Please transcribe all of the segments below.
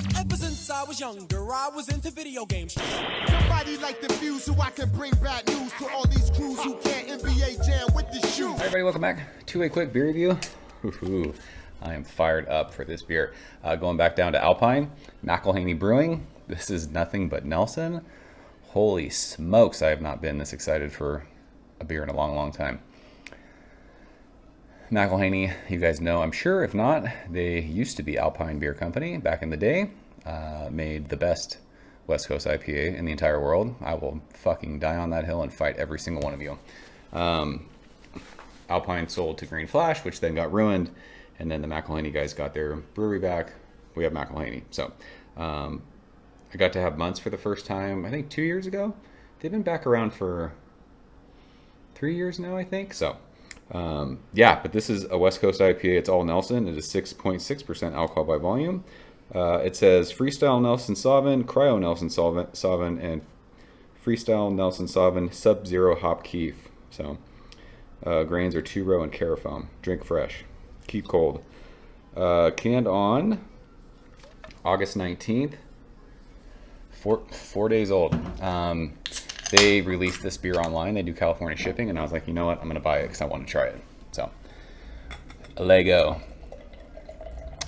Ever since I was younger, I was into video games. Somebody like the fuse so I can bring bad news to all these crews who can't NBA jam with the shoe. Hi everybody, welcome back to a quick beer review. Ooh, I am fired up for this beer. Going back down to Alpine, McIlhenney Brewing. This is nothing but Nelson. Holy smokes, I have not been this excited for a beer in a long, long time. McIlhenney, you guys know, I'm sure. If not, they used to be Alpine Beer Company back in the day. Made the best West Coast IPA in the entire world. I will fucking die on that hill and fight every single one of you. Alpine sold to Green Flash, which then got ruined, and then the McIlhenney guys got their brewery back. We have McIlhenney. So I got to have Months for the first time, I think 2 years ago. They've been back around for 3 years now, I think. So yeah, but this is a West Coast IPA. It's all Nelson. It is 6.6% alcohol by volume. It says Freestyle Nelson Sauvin, Cryo Nelson Sauvin, and Freestyle Nelson Sauvin Sub-Zero Hop Keef. So grains are 2-row and Carafoam. Drink fresh. Keep cold. Canned on August 19th. 4 days old. They released this beer online. They do California shipping, and I was like, you know what? I'm going to buy it because I want to try it. So, Lego.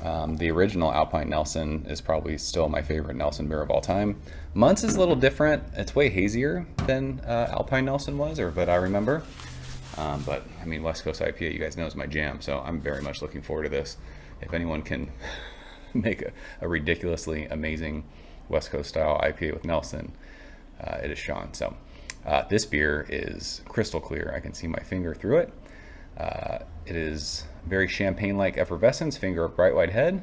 The original Alpine Nelson is probably still my favorite Nelson beer of all time. Months is a little different. It's way hazier than Alpine Nelson was, or that I remember. But, I mean, West Coast IPA, you guys know, is my jam, so I'm very much looking forward to this. If anyone can make a ridiculously amazing West Coast style IPA with Nelson, it is Sean. So this beer is crystal clear. I can see my finger through it. It is very champagne-like effervescence, finger of bright white head.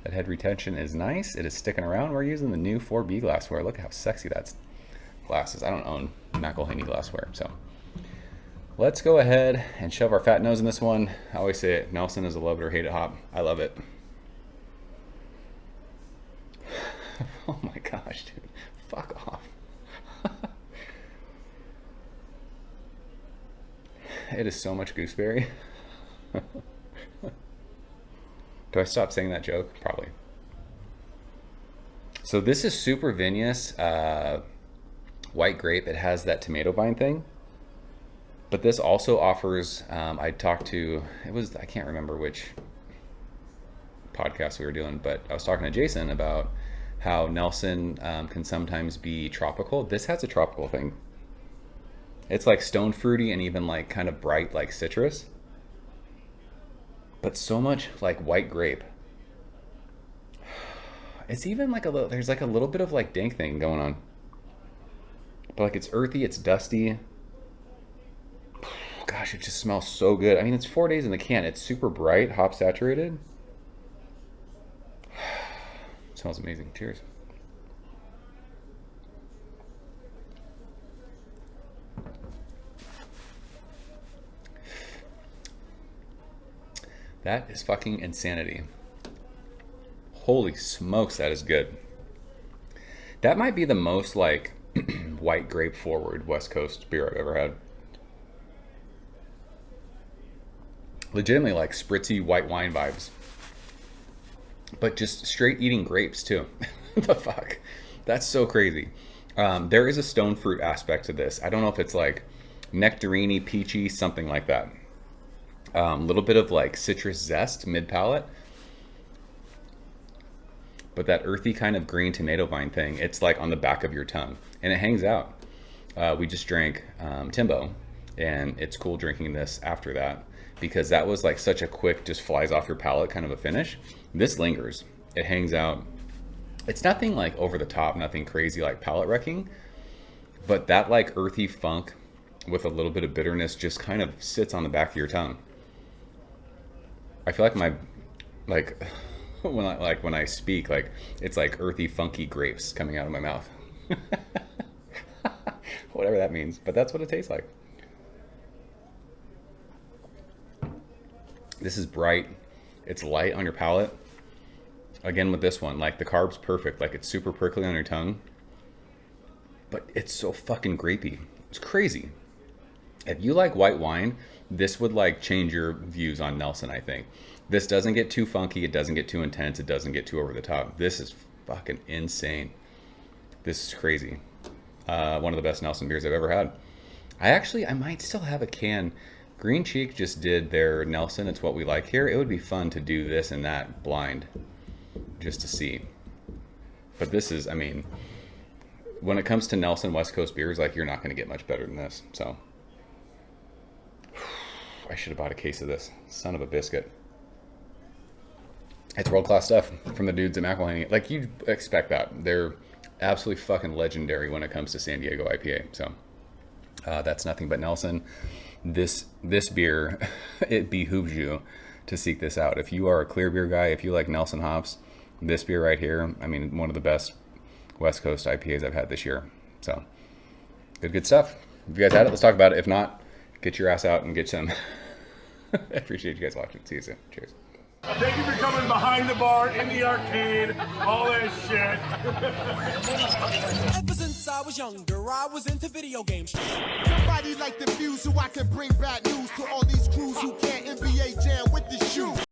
That head retention is nice. It is sticking around. We're using the new 4B glassware. Look at how sexy that glass is. I don't own McIlhenney glassware, so let's go ahead and shove our fat nose in this one. I always say it, Nelson is a love it or hate it hop. I love it. Oh my gosh, dude. Fuck off. It is so much gooseberry. Do I stop saying that joke? Probably. So this is super vinous, white grape. It has that tomato vine thing. But this also offers, I talked to, I can't remember which podcast we were doing, but I was talking to Jason about how Nelson can sometimes be tropical. This has a tropical thing. It's like stone fruity and even like kind of bright like citrus. But so much like white grape. It's even like there's like a little bit of like dank thing going on. But like it's earthy, it's dusty. Gosh, it just smells so good. I mean, it's 4 days in the can. It's super bright, hop saturated. Smells amazing. Cheers. That is fucking insanity. Holy smokes, that is good. That might be the most like white grape forward West Coast beer I've ever had. Legitimately like spritzy white wine vibes. But just straight eating grapes too. The fuck? That's so crazy. There is a stone fruit aspect to this. I don't know if it's like nectarine-y, peachy, something like that. Little bit of like citrus zest mid-palate. But that earthy kind of green tomato vine thing, it's like on the back of your tongue. And it hangs out. We just drank Timbo. And it's cool drinking this after that. Because that was like such a quick, just flies off your palate kind of a finish. This lingers. It hangs out. It's nothing like over the top, nothing crazy like palate wrecking. But that like earthy funk with a little bit of bitterness just kind of sits on the back of your tongue. I feel like my, like, when I speak, like, it's like earthy, funky grapes coming out of my mouth. Whatever that means. But that's what it tastes like. This is bright. It's light on your palate. Again with this one, like the carb's perfect. Like it's super prickly on your tongue. But it's so fucking grapey. It's crazy. If you like white wine, this would like change your views on Nelson, I think. This doesn't get too funky. It doesn't get too intense. It doesn't get too over the top. This is fucking insane. This is crazy. One of the best Nelson beers I've ever had. I might still have a can. Green Cheek just did their Nelson. It's what we like here. It would be fun to do this and that blind just to see. But this is, I mean, when it comes to Nelson West Coast beers, like, you're not going to get much better than this. So I should have bought a case of this. Son of a biscuit. It's world-class stuff from the dudes at McIlhenney. Like, you'd expect that. They're absolutely fucking legendary when it comes to San Diego IPA. So that's nothing but Nelson. This beer, it behooves you to seek this out. If you are a clear beer guy, if you like Nelson hops, this beer right here, I mean, one of the best West Coast IPAs I've had this year. So good stuff. If you guys had it, let's talk about it. If not, get your ass out and get some. I appreciate you guys watching. See you soon. Cheers. Thank you for coming behind the bar, in the arcade, all that shit. Ever since I was younger, I was into video games. Somebody like the fuse so I can bring bad news to all these crews who can't NBA jam with the shoe.